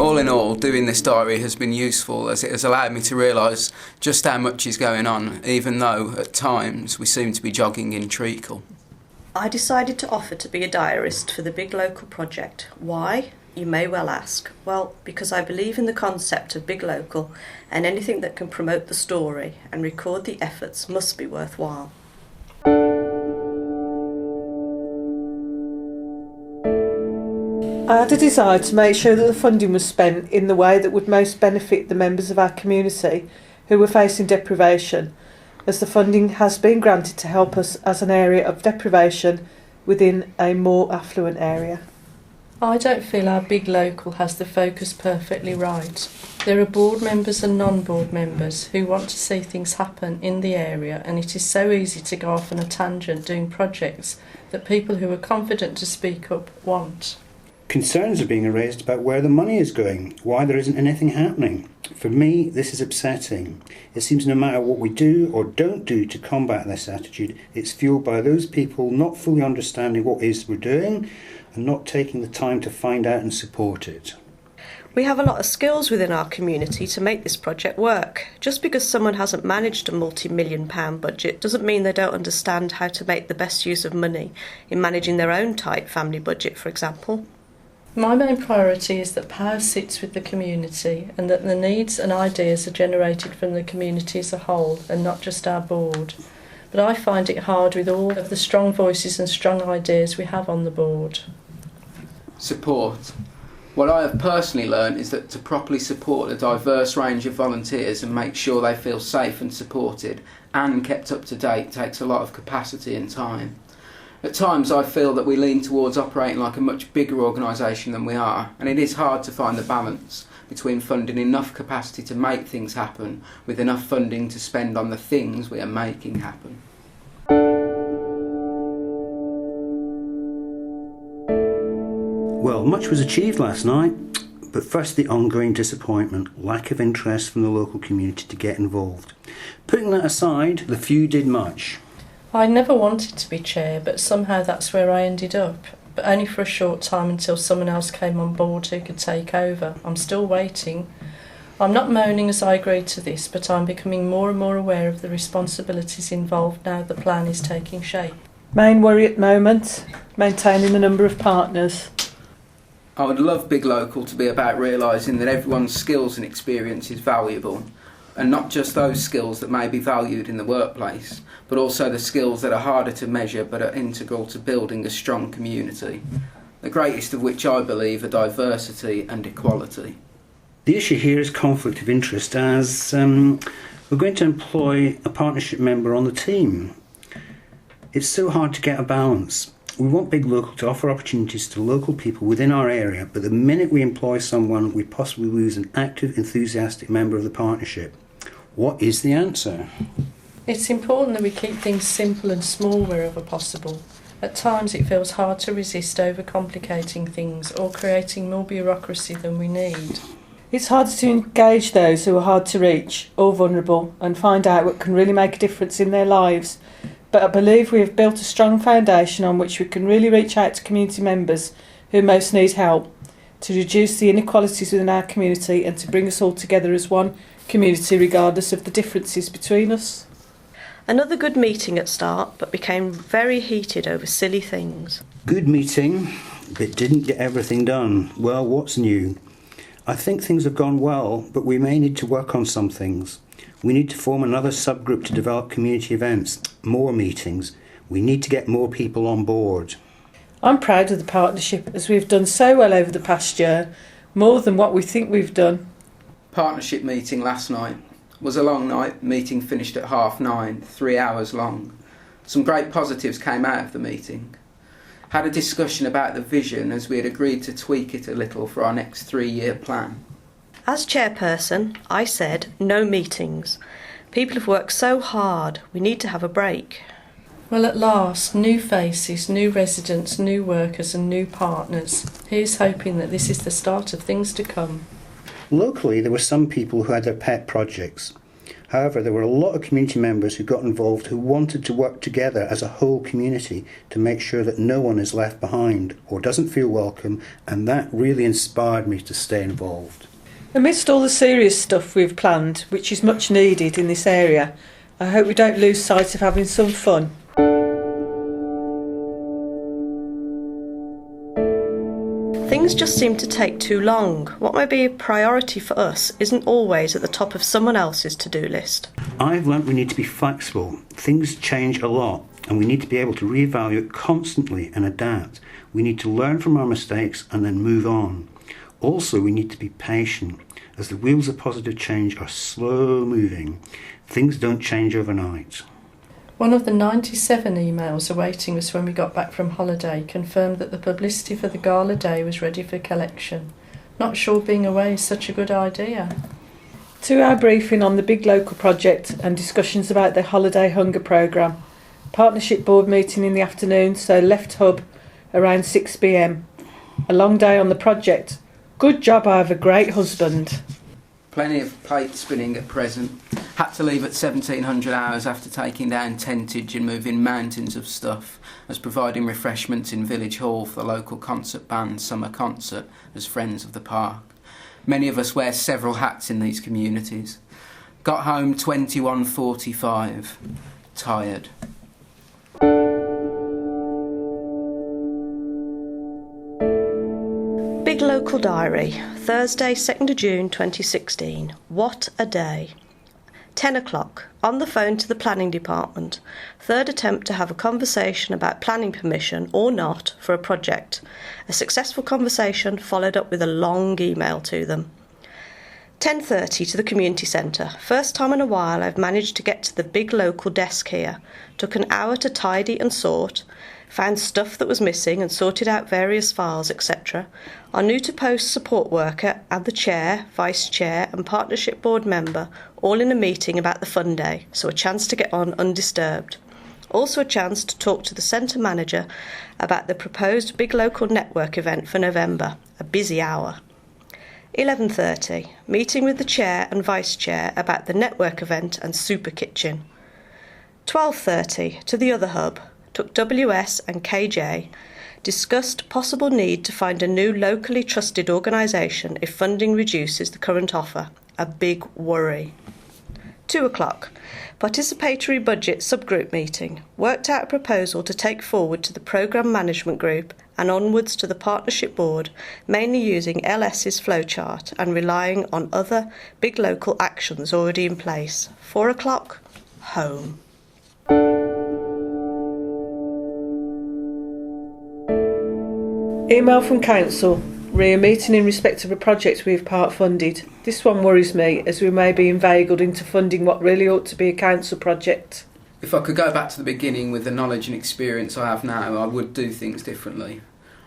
All in all, doing this diary has been useful as it has allowed me to realise just how much is going on, even though, at times, we seem to be jogging in treacle. I decided to offer to be a diarist for the Big Local project. Why? You may well ask. Well, because I believe in the concept of Big Local, and anything that can promote the story and record the efforts must be worthwhile. I had a desire to make sure that the funding was spent in the way that would most benefit the members of our community who were facing deprivation, as the funding has been granted to help us as an area of deprivation within a more affluent area. I don't feel our Big Local has the focus perfectly right. There are board members and non-board members who want to see things happen in the area, and it is so easy to go off on a tangent doing projects that people who are confident to speak up want. Concerns are being raised about where the money is going, why there isn't anything happening. For me, this is upsetting. It seems no matter what we do or don't do to combat this attitude, it's fueled by those people not fully understanding what it is we're doing and not taking the time to find out and support it. We have a lot of skills within our community to make this project work. Just because someone hasn't managed a multi-million-pound budget doesn't mean they don't understand how to make the best use of money in managing their own tight family budget, for example. My main priority is that power sits with the community and that the needs and ideas are generated from the community as a whole and not just our board. But I find it hard with all of the strong voices and strong ideas we have on the board. Support. What I have personally learned is that to properly support a diverse range of volunteers and make sure they feel safe and supported and kept up to date takes a lot of capacity and time. At times I feel that we lean towards operating like a much bigger organisation than we are, and it is hard to find the balance between funding enough capacity to make things happen with enough funding to spend on the things we are making happen. Well, much was achieved last night, but first the ongoing disappointment, lack of interest from the local community to get involved. Putting that aside, the few did much. I never wanted to be chair, but somehow that's where I ended up. But only for a short time until someone else came on board who could take over. I'm still waiting. I'm not moaning as I agree to this, but I'm becoming more and more aware of the responsibilities involved now the plan is taking shape. Main worry at the moment, maintaining the number of partners. I would love Big Local to be about realising that everyone's skills and experience is valuable, and not just those skills that may be valued in the workplace, but also the skills that are harder to measure but are integral to building a strong community, the greatest of which I believe are diversity and equality. The issue here is conflict of interest, as we're going to employ a partnership member on the team. It's so hard to get a balance. We want Big Local to offer opportunities to local people within our area, but the minute we employ someone, we possibly lose an active, enthusiastic member of the partnership. What is the answer? It's important that we keep things simple and small wherever possible. At times it feels hard to resist overcomplicating things or creating more bureaucracy than we need. It's harder to engage those who are hard to reach or vulnerable and find out what can really make a difference in their lives. But I believe we have built a strong foundation on which we can really reach out to community members who most need help, to reduce the inequalities within our community and to bring us all together as one community regardless of the differences between us. Another good meeting at start, but became very heated over silly things. Good meeting, but didn't get everything done. Well, what's new? I think things have gone well, but we may need to work on some things. We need to form another subgroup to develop community events, more meetings. We need to get more people on board. I'm proud of the partnership as we've done so well over the past year, more than what we think we've done. Partnership meeting last night was a long night. Meeting finished at 9:30, 3 hours long. Some great positives came out of the meeting. Had a discussion about the vision as we had agreed to tweak it a little for our next 3-year plan. As chairperson, I said no meetings. People have worked so hard, we need to have a break. Well, at last, new faces, new residents, new workers and new partners. Here's hoping that this is the start of things to come. Locally, there were some people who had their pet projects. However, there were a lot of community members who got involved who wanted to work together as a whole community to make sure that no one is left behind or doesn't feel welcome, and that really inspired me to stay involved. Amidst all the serious stuff we've planned, which is much needed in this area, I hope we don't lose sight of having some fun. Things just seem to take too long. What may be a priority for us isn't always at the top of someone else's to-do list. I've learnt we need to be flexible. Things change a lot, and we need to be able to reevaluate constantly and adapt. We need to learn from our mistakes and then move on. Also, we need to be patient, as the wheels of positive change are slow moving. Things don't change overnight. One of the 97 emails awaiting us when we got back from holiday confirmed that the publicity for the gala day was ready for collection. Not sure being away is such a good idea. To our briefing on the big local project and discussions about the holiday hunger programme. Partnership board meeting in the afternoon, so left hub around 6 p.m. A long day on the project. Good job, I have a great husband. Plenty of plate spinning at present. Had to leave at 1700 hours after taking down tentage and moving mountains of stuff, as providing refreshments in Village Hall for the local concert band's summer concert as Friends of the Park. Many of us wear several hats in these communities. Got home 21:45. Tired. Big Local Diary, Thursday, 2nd of June 2016. What a day. 10 o'clock, on the phone to the planning department. Third attempt to have a conversation about planning permission or not for a project. A successful conversation followed up with a long email to them. 10:30 to the community centre. First time in a while I've managed to get to the Big Local desk here. Took an hour to tidy and sort. Found stuff that was missing and sorted out various files, etc. Our new to post support worker and the chair, vice chair and partnership board member all in a meeting about the fun day, so a chance to get on undisturbed. Also a chance to talk to the centre manager about the proposed Big Local network event for November. A busy hour. 11:30, meeting with the chair and vice chair about the network event and super kitchen. 12:30, to the other hub. Took WS and KJ, discussed possible need to find a new locally trusted organisation if funding reduces the current offer. A big worry. 2 o'clock, participatory budget subgroup meeting. Worked out a proposal to take forward to the programme management group and onwards to the partnership board, mainly using LS's flowchart and relying on other big local actions already in place. 4 o'clock, home. Email from Council. Re a meeting in respect of a project we have part funded. This one worries me as we may be inveigled into funding what really ought to be a council project. If I could go back to the beginning with the knowledge and experience I have now, I would do things differently.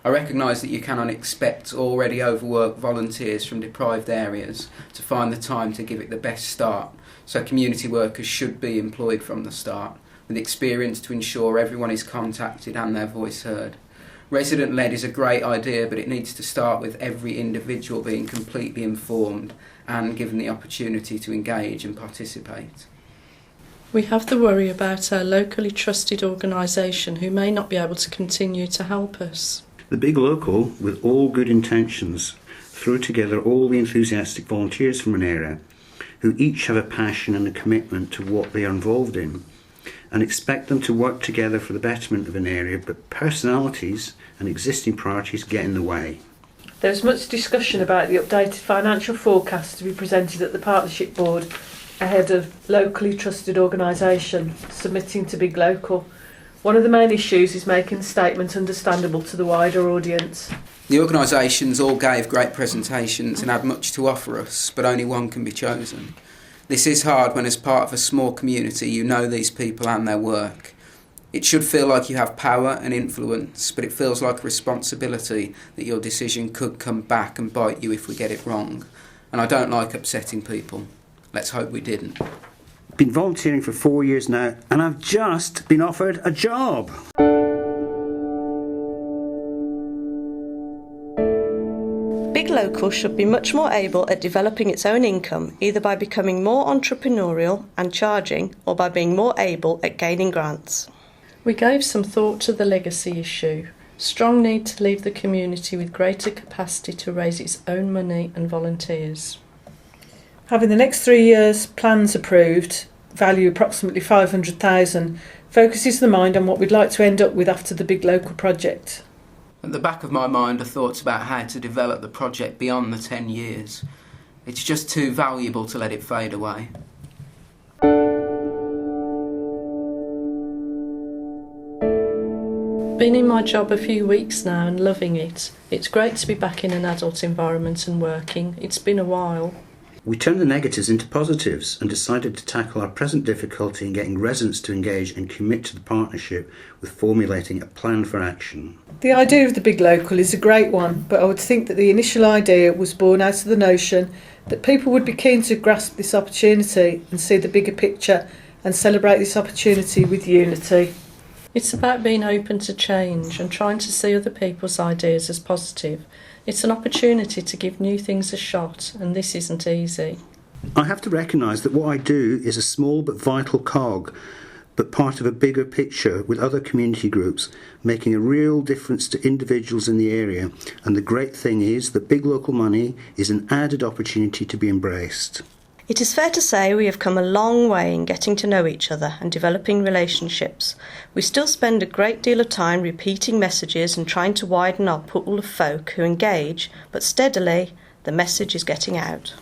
I recognise that you cannot expect already overworked volunteers from deprived areas to find the time to give it the best start, so community workers should be employed from the start, with experience to ensure everyone is contacted and their voice heard. Resident-led is a great idea, but it needs to start with every individual being completely informed and given the opportunity to engage and participate. We have the worry about our locally trusted organisation who may not be able to continue to help us. The Big Local, with all good intentions, throw together all the enthusiastic volunteers from an area who each have a passion and a commitment to what they are involved in, and expect them to work together for the betterment of an area, but personalities and existing priorities get in the way. There is much discussion about the updated financial forecast to be presented at the Partnership Board ahead of locally trusted organisation submitting to Big Local. One of the main issues is making the statement understandable to the wider audience. The organisations all gave great presentations and had much to offer us, but only one can be chosen. This is hard when as part of a small community you know these people and their work. It should feel like you have power and influence, but it feels like a responsibility that your decision could come back and bite you if we get it wrong. And I don't like upsetting people. Let's hope we didn't. I've been volunteering for 4 years now, and I've just been offered a job. Big Local should be much more able at developing its own income, either by becoming more entrepreneurial and charging, or by being more able at gaining grants. We gave some thought to the legacy issue. Strong need to leave the community with greater capacity to raise its own money and volunteers. Having the next 3 years' plans approved, value approximately 500,000, focuses the mind on what we'd like to end up with after the Big Local project. At the back of my mind are thoughts about how to develop the project beyond the 10 years. It's just too valuable to let it fade away. Been in my job a few weeks now and loving it. It's great to be back in an adult environment and working. It's been a while. We turned the negatives into positives and decided to tackle our present difficulty in getting residents to engage and commit to the partnership with formulating a plan for action. The idea of the Big Local is a great one, but I would think that the initial idea was born out of the notion that people would be keen to grasp this opportunity and see the bigger picture and celebrate this opportunity with unity. It's about being open to change and trying to see other people's ideas as positive. It's an opportunity to give new things a shot, and this isn't easy. I have to recognise that what I do is a small but vital cog, but part of a bigger picture with other community groups, making a real difference to individuals in the area. And the great thing is that Big Local money is an added opportunity to be embraced. It is fair to say we have come a long way in getting to know each other and developing relationships. We still spend a great deal of time repeating messages and trying to widen our pool of folk who engage, but steadily the message is getting out.